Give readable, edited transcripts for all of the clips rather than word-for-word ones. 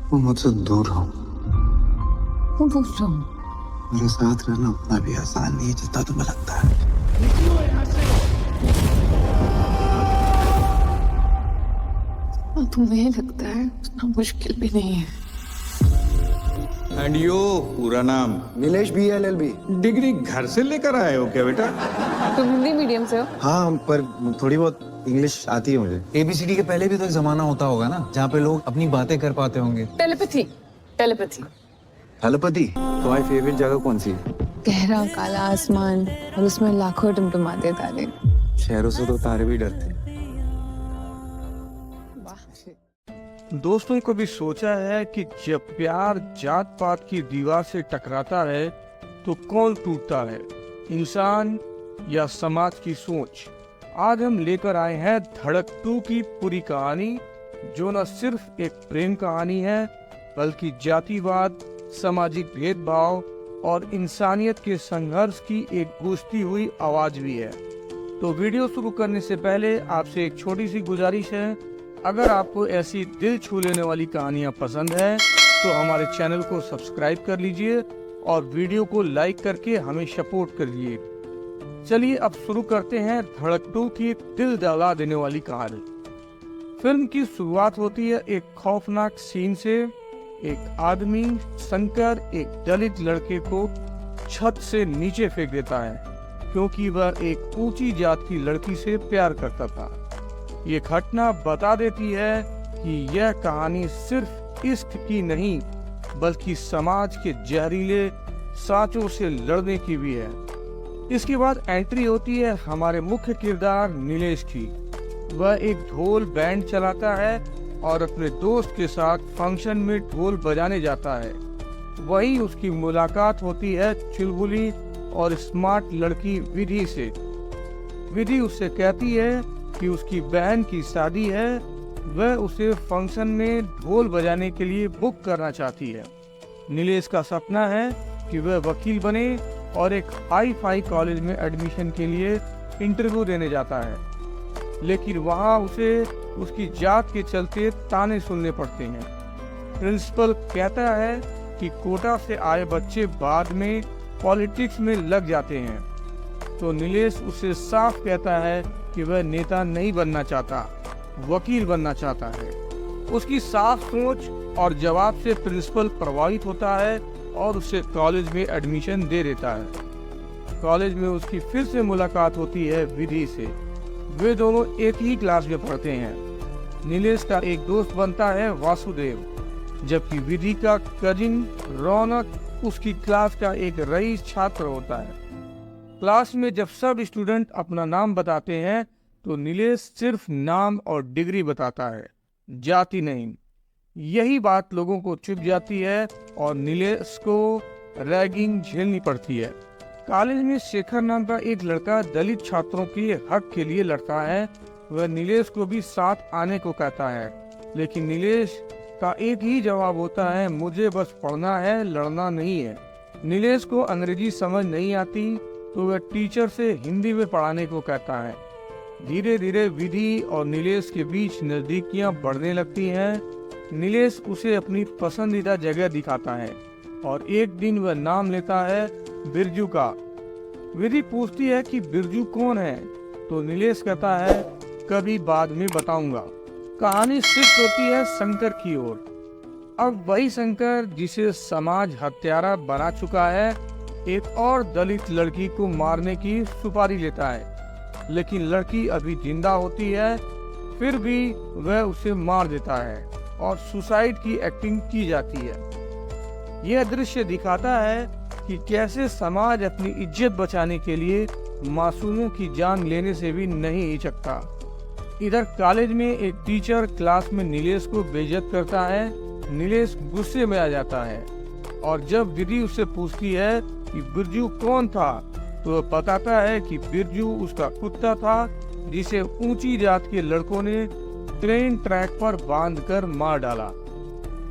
तुम मुझसे दूर रहो। कौन पूछ रहा हूँ? मेरे साथ रहना उतना भी आसान नहीं है जितना तुम्हें लगता है। और तुम्हें लगता है उतना मुश्किल भी नहीं है। एंड यो पूरा नाम? नीलेश BLLB। डिग्री घर से लेकर आए हो क्या बेटा? तुम हिंदी मीडियम से हो? हाँ, पर थोड़ी बहुत इंग्लिश आती है मुझे। ABCD के पहले भी तो एक जमाना होता होगा ना जहाँ पे लोग अपनी बातें कर पाते होंगे। टेलीपैथी। टेलीपैथी। हेलोपैथी। तुम्हारी फेवरेट जगह कौन सी है? गहरा काला आसमान और उसमें लाखों टिमटिमाते तारे। शहरों से तो तारे भी डरते हैं। दोस्तों, कभी सोचा है कि जब प्यार जात पात की दीवार से टकराता है तो कौन टूटता है, इंसान या समाज की सोच? आज हम लेकर आए हैं धड़क 2 की पूरी कहानी, जो न सिर्फ एक प्रेम कहानी है बल्कि जातिवाद, सामाजिक भेदभाव और इंसानियत के संघर्ष की एक गूंजती हुई आवाज भी है। तो वीडियो शुरू करने से पहले आपसे एक छोटी सी गुजारिश है, अगर आपको ऐसी दिल छू लेने वाली कहानियां पसंद है तो हमारे चैनल को सब्सक्राइब कर लीजिए और वीडियो को लाइक करके हमें सपोर्ट करिए। चलिए अब शुरू करते हैं धड़क 2 की दिल दहला देने वाली कहानी। फिल्म की शुरुआत होती है एक खौफनाक सीन से। एक आदमी शंकर एक दलित लड़के को छत से नीचे फेंक देता है क्योंकि वह एक ऊंची जात की लड़की से प्यार करता था। ये घटना बता देती है कि यह कहानी सिर्फ इश्क की नहीं बल्कि समाज के जहरीले सांचों से लड़ने की भी है। इसके बाद एंट्री होती है हमारे मुख्य किरदार नीलेश की। वह एक ढोल बैंड चलाता है और अपने दोस्त के साथ फंक्शन में ढोल बजाने जाता है। वहीं उसकी मुलाकात होती है चुलबुली और स्मार्ट लड़की विधि से। विधि उससे कहती है कि उसकी बहन की शादी है, वह उसे फंक्शन में ढोल बजाने के लिए बुक करना चाहती है। नीलेश का सपना है कि वह वकील बने और एक हाई फाई कॉलेज में एडमिशन के लिए इंटरव्यू देने जाता है, लेकिन वहां उसे उसकी जात के चलते ताने सुनने पड़ते हैं। प्रिंसिपल कहता है कि कोटा से आए बच्चे बाद में पॉलिटिक्स में लग जाते हैं, तो नीलेश उसे साफ कहता है कि वह नेता नहीं बनना चाहता, वकील बनना चाहता है। उसकी साफ सोच और जवाब से प्रिंसिपल प्रभावित होता है और उसे कॉलेज में एडमिशन दे देता है। कॉलेज में उसकी फिर से मुलाकात होती है विधि से। वे दोनों एक ही क्लास में पढ़ते हैं। नीलेश का एक दोस्त बनता है वासुदेव, जबकि विधि का कजिन रौनक उसकी क्लास का एक रईस छात्र होता है। क्लास में जब सब स्टूडेंट अपना नाम बताते हैं तो नीलेश सिर्फ नाम और डिग्री बताता है, जाति नहीं। यही बात लोगों को चुभ जाती है और नीलेश को रैगिंग झेलनी पड़ती है। कॉलेज में शेखर नाम का एक लड़का दलित छात्रों के हक के लिए लड़ता है। वह नीलेश को भी साथ आने को कहता है, लेकिन नीलेश का एक ही जवाब होता है, मुझे बस पढ़ना है, लड़ना नहीं है। नीलेश को अंग्रेजी समझ नहीं आती तो वह टीचर से हिंदी में पढ़ाने को कहता है। धीरे धीरे विधि और नीलेश के बीच नजदीकियां बढ़ने लगती हैं। नीलेश उसे अपनी पसंदीदा जगह दिखाता है और एक दिन वह नाम लेता है बिरजू का। विधि पूछती है कि बिरजू कौन है, तो नीलेश कहता है कभी बाद में बताऊंगा। कहानी शिफ्ट होती है शंकर की ओर। अब वही शंकर जिसे समाज हत्यारा बना चुका है, एक और दलित लड़की को मारने की सुपारी लेता है, लेकिन लड़की अभी जिंदा होती है, फिर भी वह उसे मार देता है और सुसाइड की एक्टिंग की जाती है। यह दृश्य दिखाता है कि कैसे समाज अपनी इज्जत बचाने के लिए मासूमों की जान लेने से भी नहीं हिचकता। इधर कॉलेज में एक टीचर क्लास में नीलेश को बेइज्जत करता है। नीलेश गुस्से में आ जाता है और जब विधि उससे पूछती है कि बिरजू कौन था, तो वह बताता है कि बिरजू उसका कुत्ता था जिसे ऊंची जात के लड़कों ने ट्रेन ट्रैक पर बांधकर मार डाला।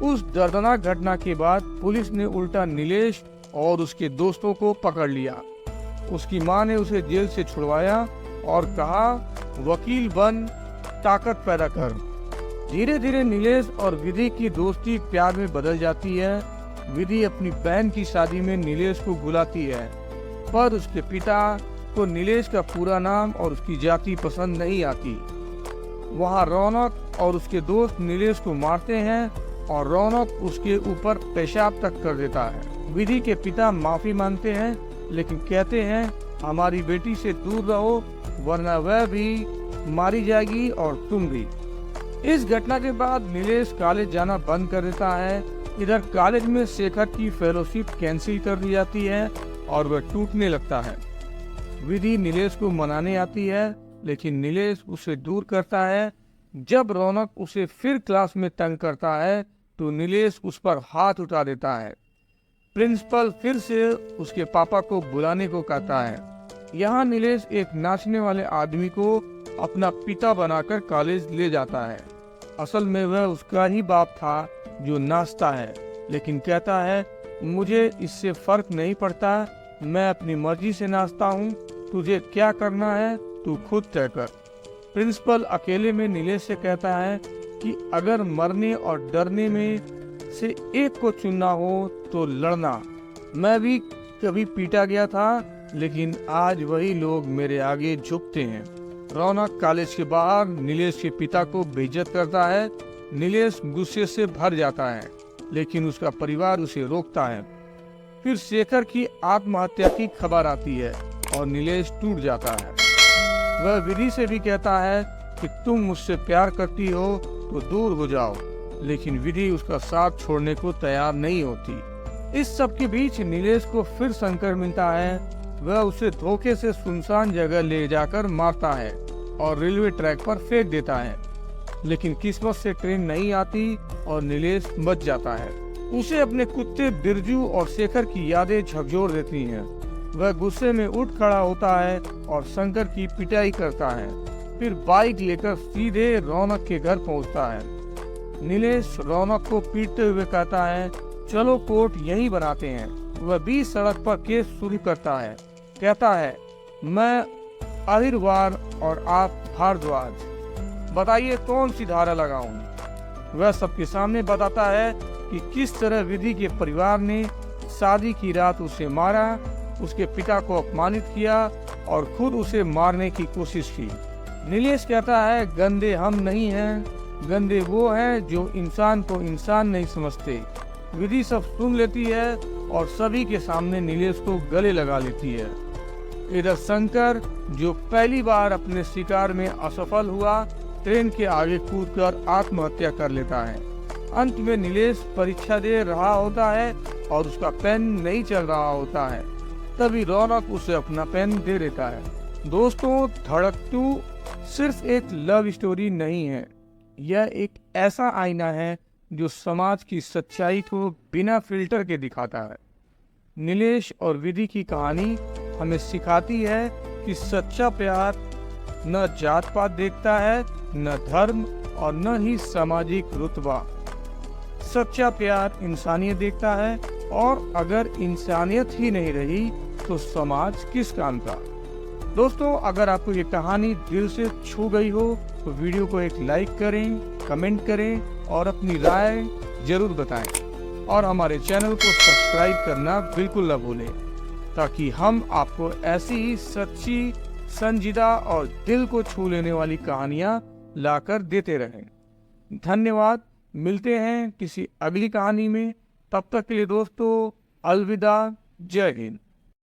उस दर्दनाक घटना के बाद पुलिस ने उल्टा नीलेश और उसके दोस्तों को पकड़ लिया। उसकी मां ने उसे जेल से छुड़वाया और कहा, वकील बन, ताकत पैदा कर। धीरे धीरे नीलेश और विधि की दोस्ती प्यार में बदल जाती है। विधि अपनी बहन की शादी में नीलेश को बुलाती है, पर उसके पिता को नीलेश का पूरा नाम और उसकी जाति पसंद नहीं आती। वहाँ रौनक और उसके दोस्त नीलेश को मारते हैं और रौनक उसके ऊपर पेशाब तक कर देता है। विधि के पिता माफी मांगते हैं, लेकिन कहते हैं हमारी बेटी से दूर रहो, वरना वह भी मारी जाएगी और तुम भी। इस घटना के बाद नीलेश कॉलेज जाना बंद कर देता है। इधर कॉलेज में शेखर की फेलोशिप कैंसिल कर दी जाती है और वह टूटने लगता है। विधि नीलेश को मनाने आती है, लेकिन नीलेश उसे दूर करता है। जब रौनक उसे फिर क्लास में तंग करता है तो नीलेश उस पर हाथ उठा देता है। प्रिंसिपल फिर से उसके पापा को बुलाने को कहता है। यहाँ नीलेश एक नाचने वाले आदमी को अपना पिता बनाकर कॉलेज ले जाता है। असल में वह उसका ही बाप था जो नाचता है, लेकिन कहता है मुझे इससे फर्क नहीं पड़ता, मैं अपनी मर्जी से नाचता हूँ, तुझे क्या करना है तू खुद तय कर। प्रिंसिपल अकेले में नीलेश से कहता है कि अगर मरने और डरने में से एक को चुनना हो तो लड़ना। मैं भी कभी पीटा गया था, लेकिन आज वही लोग मेरे आगे झुकते हैं। रौनक कॉलेज के बाहर नीलेश के पिता को बेइज्जत करता है। नीलेश गुस्से से भर जाता है, लेकिन उसका परिवार उसे रोकता है। फिर शेखर की आत्महत्या की खबर आती है और नीलेश टूट जाता है। वह विधि से भी कहता है कि तुम मुझसे प्यार करती हो तो दूर हो जाओ, लेकिन विधि उसका साथ छोड़ने को तैयार नहीं होती। इस सब के बीच नीलेश को फिर शंकर मिलता है। वह उसे धोखे से सुनसान जगह ले जाकर मारता है और रेलवे ट्रैक पर फेंक देता है, लेकिन किस्मत से ट्रेन नहीं आती और नीलेश बच जाता है। उसे अपने कुत्ते बिरजू और शेखर की यादें झकझोर देती हैं। वह गुस्से में उठ खड़ा होता है और शंकर की पिटाई करता है। फिर बाइक लेकर सीधे रौनक के घर पहुंचता है। नीलेश रौनक को पीटते हुए कहता है चलो कोर्ट यहीं बनाते हैं। वह 20 सड़क पर केस शुरू करता है। कहता है मैं अहिरवार और आप भारद्वाज, बताइए कौन सी धारा लगाऊं। वह सबके सामने बताता है कि किस तरह विधि के परिवार ने शादी की रात उसे मारा, उसके पिता को अपमानित किया और खुद उसे मारने की कोशिश की। नीलेश कहता है गंदे हम नहीं हैं, गंदे वो हैं जो इंसान को इंसान नहीं समझते। विधि सब सुन लेती है और सभी के सामने नीलेश को गले लगा लेती है। इधर शंकर जो पहली बार अपने शिकार में असफल हुआ, ट्रेन के आगे कूदकर आत्महत्या कर लेता है। अंत में नीलेश परीक्षा दे रहा होता है और उसका पेन नहीं चल रहा होता है। तभी रौनक उसे अपना पेन दे देता है। दोस्तों, धड़क 2 सिर्फ एक लव स्टोरी नहीं है, यह एक ऐसा आईना है जो समाज की सच्चाई को बिना फिल्टर के दिखाता है। नीलेश और विधि की कहानी हमें सिखाती है कि सच्चा प्यार न जात पात देखता है, न धर्म और न ही सामाजिक रुतबा। सच्चा प्यार इंसानियत देखता है, और अगर इंसानियत ही नहीं रही तो समाज किस काम का। दोस्तों, अगर आपको ये कहानी दिल से छू गई हो तो वीडियो को एक लाइक करें, कमेंट करें और अपनी राय जरूर बताएं, और हमारे चैनल को सब्सक्राइब करना बिल्कुल न भूलें, ताकि हम आपको ऐसी ही सच्ची, संजीदा और दिल को छू लेने वाली कहानियां लाकर देते रहें। धन्यवाद। मिलते हैं किसी अगली कहानी में। तब तक के लिए दोस्तों, अलविदा। जय हिंद।